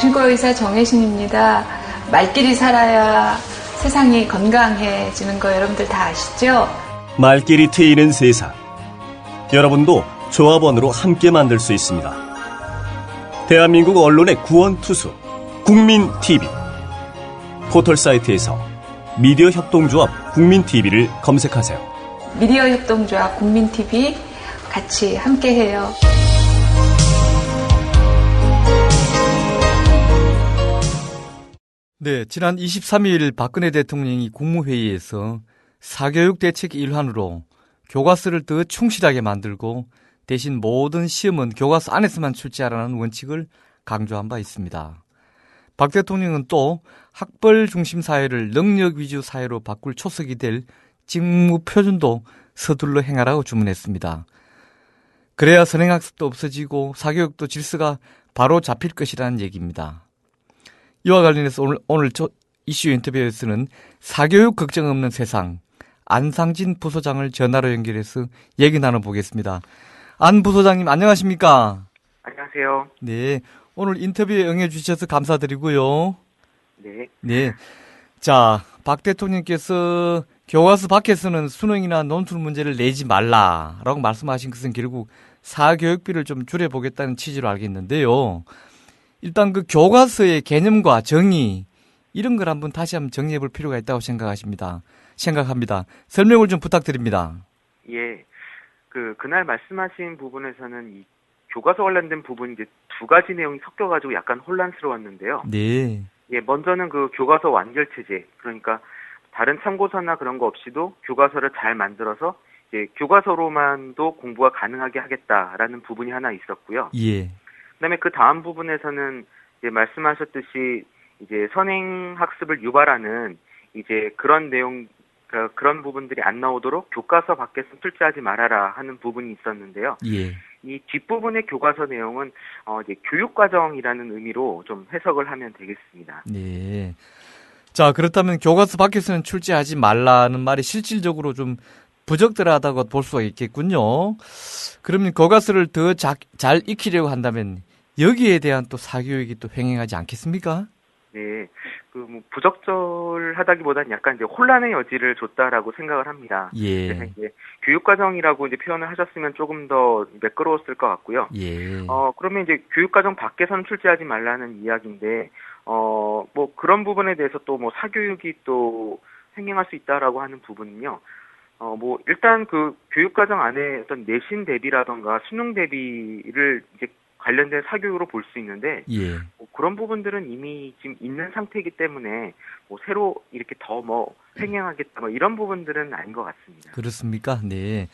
정신과 의사 정혜신입니다. 말끼리 살아야 세상이 건강해지는 거 여러분들 다 아시죠? 말끼리 트이는 세상. 여러분도 조합원으로 함께 만들 수 있습니다. 대한민국 언론의 구원투수 국민TV. 포털 사이트에서 미디어 협동조합 국민TV를 검색하세요. 미디어 협동조합 국민TV 같이 함께해요. 네, 지난 23일 박근혜 대통령이 국무회의에서 사교육 대책 일환으로 교과서를 더 충실하게 만들고 대신 모든 시험은 교과서 안에서만 출제하라는 원칙을 강조한 바 있습니다. 박 대통령은 또 학벌 중심 사회를 능력 위주 사회로 바꿀 초석이 될 직무 표준도 서둘러 행하라고 주문했습니다. 그래야 선행학습도 없어지고 사교육도 질서가 바로 잡힐 것이라는 얘기입니다. 이와 관련해서 오늘 이슈 인터뷰에서는 사교육 걱정 없는 세상 안상진 부소장을 전화로 연결해서 얘기 나눠보겠습니다. 안 부소장님 안녕하십니까? 안녕하세요. 네, 오늘 인터뷰에 응해주셔서 감사드리고요. 네. 네. 자, 박 대통령께서 교과서 밖에서는 수능이나 논술 문제를 내지 말라라고 말씀하신 것은 결국 사교육비를 좀 줄여보겠다는 취지로 알겠는데요. 일단 그 교과서의 개념과 정의 이런 걸 다시 한번 정리해 볼 필요가 있다고 생각합니다. 설명을 좀 부탁드립니다. 예. 그날 말씀하신 부분에서는 이 교과서 관련된 부분이 이제 두 가지 내용이 섞여가지고 약간 혼란스러웠는데요. 네. 예, 먼저는 그 교과서 완결체제, 그러니까 다른 참고서나 그런 거 없이도 교과서를 잘 만들어서 이제 교과서로만도 공부가 가능하게 하겠다라는 부분이 하나 있었고요. 예. 그다음에 그 다음 부분에서는 이제 말씀하셨듯이 이제 선행 학습을 유발하는 이제 그런 내용, 그런 부분들이 안 나오도록 교과서 밖에서 출제하지 말아라 하는 부분이 있었는데요. 예. 이 뒷부분의 교과서 내용은 이제 교육과정이라는 의미로 좀 해석을 하면 되겠습니다. 네. 자, 그렇다면 교과서 밖에서는 출제하지 말라는 말이 실질적으로 좀 부적절하다고 볼 수가 있겠군요. 그러면 교과서를 더 잘 익히려고 한다면 여기에 대한 또 사교육이 또 횡행하지 않겠습니까? 네, 부적절하다기보다는 약간 이제 혼란의 여지를 줬다라고 생각을 합니다. 예. 그래서 이제 교육과정이라고 이제 표현을 하셨으면 조금 더 매끄러웠을 것 같고요. 예. 그러면 이제 교육과정 밖에서는 출제하지 말라는 이야기인데, 그런 부분에 대해서 또 사교육이 또 횡행할 수 있다라고 하는 부분은요. 일단 그 교육과정 안에 어떤 내신 대비라던가 수능 대비를 이제 관련된 사교육으로 볼 수 있는데, 예. 그런 부분들은 이미 지금 있는 상태이기 때문에 새로 이렇게 더 횡행하겠다 이런 부분들은 아닌 것 같습니다. 그렇습니까? 네.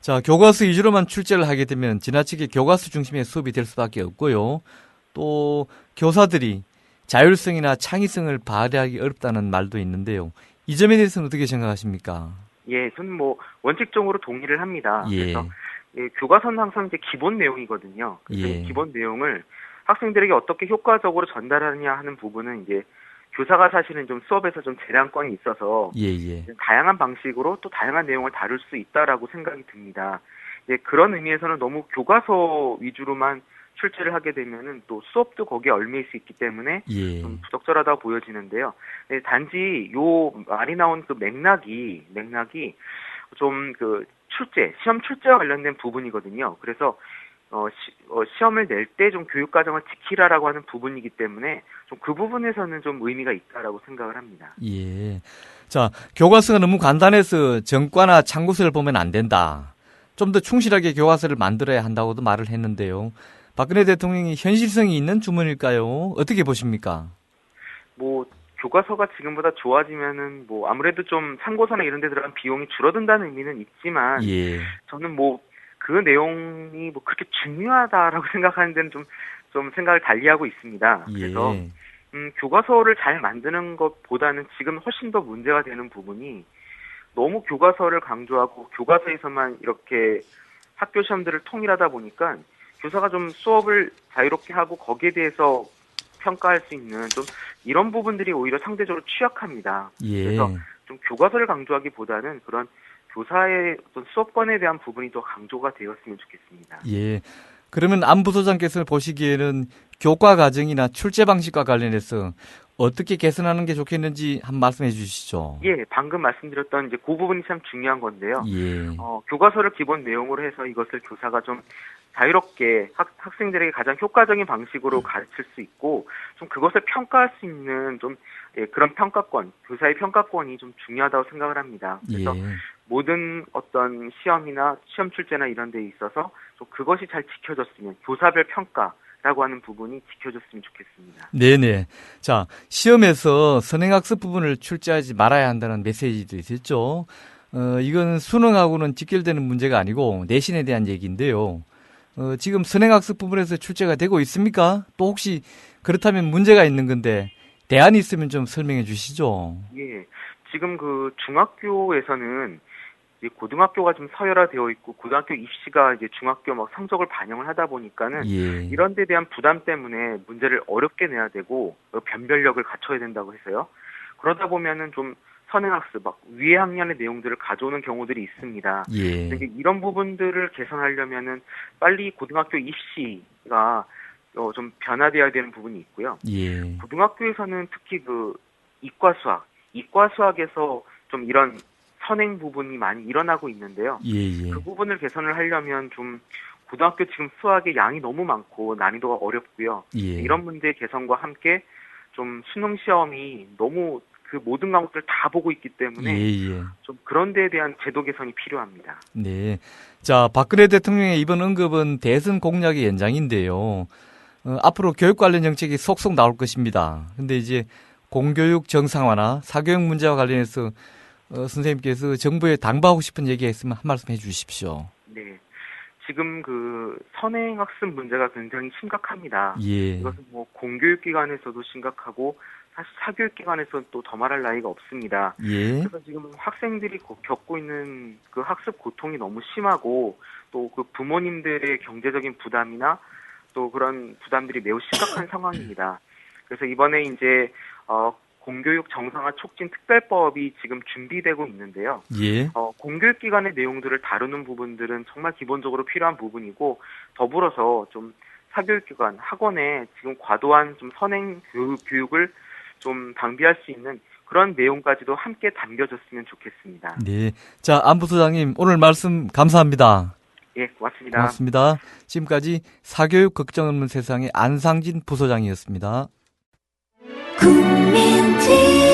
자, 교과서 위주로만 출제를 하게 되면 지나치게 교과서 중심의 수업이 될 수밖에 없고요. 또 교사들이 자율성이나 창의성을 발휘하기 어렵다는 말도 있는데요. 이 점에 대해서는 어떻게 생각하십니까? 예, 저는 원칙적으로 동의를 합니다. 예. 그래서 교과서는 항상 이제 기본 내용이거든요. 그래서 예. 기본 내용을 학생들에게 어떻게 효과적으로 전달하느냐 하는 부분은 이제 교사가 사실은 좀 수업에서 좀 재량권이 있어서 예. 다양한 방식으로 또 다양한 내용을 다룰 수 있다라고 생각이 듭니다. 그런 의미에서는 너무 교과서 위주로만 출제를 하게 되면은 또 수업도 거기에 얽매일 수 있기 때문에 예. 좀 부적절하다고 보여지는데요. 단지 요 말이 나온 그 맥락이 좀 시험 출제와 관련된 부분이거든요. 그래서 시험을 낼 때 좀 교육과정을 지키라라고 하는 부분이기 때문에 좀 그 부분에서는 좀 의미가 있다라고 생각을 합니다. 예. 자, 교과서가 너무 간단해서 전과나 참고서를 보면 안 된다. 좀 더 충실하게 교과서를 만들어야 한다고도 말을 했는데요. 박근혜 대통령이 현실성이 있는 주문일까요? 어떻게 보십니까? 교과서가 지금보다 좋아지면은 아무래도 좀 참고서나 이런 데 들어간 비용이 줄어든다는 의미는 있지만 예. 저는 그 내용이 그렇게 중요하다라고 생각하는 데는 좀 생각을 달리하고 있습니다. 그래서 교과서를 잘 만드는 것보다는 지금 훨씬 더 문제가 되는 부분이 너무 교과서를 강조하고 교과서에서만 이렇게 학교 시험들을 통일하다 보니까 교사가 좀 수업을 자유롭게 하고 거기에 대해서 평가할 수 있는 좀 이런 부분들이 오히려 상대적으로 취약합니다. 예. 그래서 좀 교과서를 강조하기보다는 그런 교사의 어떤 수업권에 대한 부분이 더 강조가 되었으면 좋겠습니다. 예. 그러면 안 부소장께서 보시기에는 교과 과정이나 출제 방식과 관련해서 어떻게 개선하는 게 좋겠는지 한 말씀해 주시죠. 예, 방금 말씀드렸던 이제 그 부분이 참 중요한 건데요. 예. 교과서를 기본 내용으로 해서 이것을 교사가 좀 자유롭게 학생들에게 가장 효과적인 방식으로 가르칠 수 있고, 좀 그것을 평가할 수 있는 좀 그런 평가권, 교사의 평가권이 좀 중요하다고 생각을 합니다. 그래서 예. 모든 어떤 시험이나 시험 출제나 이런 데 있어서 좀 그것이 잘 지켜졌으면, 교사별 평가라고 하는 부분이 지켜졌으면 좋겠습니다. 네네. 자, 시험에서 선행학습 부분을 출제하지 말아야 한다는 메시지도 있었죠. 이건 수능하고는 직결되는 문제가 아니고 내신에 대한 얘기인데요. 지금 선행학습 부분에서 출제가 되고 있습니까? 또 혹시 그렇다면 문제가 있는 건데 대안이 있으면 좀 설명해 주시죠. 예, 지금 그 중학교에서는 이제 고등학교가 좀 서열화되어 있고 고등학교 입시가 이제 중학교 막 성적을 반영을 하다 보니까는 예. 이런 데 대한 부담 때문에 문제를 어렵게 내야 되고 변별력을 갖춰야 된다고 해서요. 그러다 보면은 좀 선행학습, 막 위의 학년의 내용들을 가져오는 경우들이 있습니다. 예. 근데 이런 부분들을 개선하려면은 빨리 고등학교 입시가 좀 변화되어야 되는 부분이 있고요. 예. 고등학교에서는 특히 그 이과 수학에서 좀 이런 선행 부분이 많이 일어나고 있는데요. 예. 그 부분을 개선을 하려면 좀 고등학교 지금 수학의 양이 너무 많고 난이도가 어렵고요. 예. 이런 문제 개선과 함께 좀 수능 시험이 너무 그 모든 과목들 다 보고 있기 때문에 예. 좀 그런 데에 대한 제도 개선이 필요합니다. 네. 자, 박근혜 대통령의 이번 언급은 대선 공약의 연장인데요. 앞으로 교육 관련 정책이 속속 나올 것입니다. 근데 이제 공교육 정상화나 사교육 문제와 관련해서 선생님께서 정부에 당부하고 싶은 얘기가 있으면 한 말씀 해 주십시오. 네. 지금 그 선행학습 문제가 굉장히 심각합니다. 예. 이것은 뭐 공교육기관에서도 심각하고 사실 사교육기관에서는 또 더 말할 나위가 없습니다. 예. 그래서 지금 학생들이 겪고 있는 그 학습 고통이 너무 심하고 또 그 부모님들의 경제적인 부담이나 또 그런 부담들이 매우 심각한 상황입니다. 그래서 이번에 이제 공교육 정상화 촉진 특별법이 지금 준비되고 있는데요. 예. 공교육기관의 내용들을 다루는 부분들은 정말 기본적으로 필요한 부분이고, 더불어서 좀 사교육기관, 학원에 지금 과도한 좀 선행 교육을 좀 방비할 수 있는 그런 내용까지도 함께 담겨졌으면 좋겠습니다. 네. 자, 안부소장님 오늘 말씀 감사합니다. 예, 고맙습니다. 고맙습니다. 지금까지 사교육 걱정 없는 세상의 안상진 부소장이었습니다. 국민TV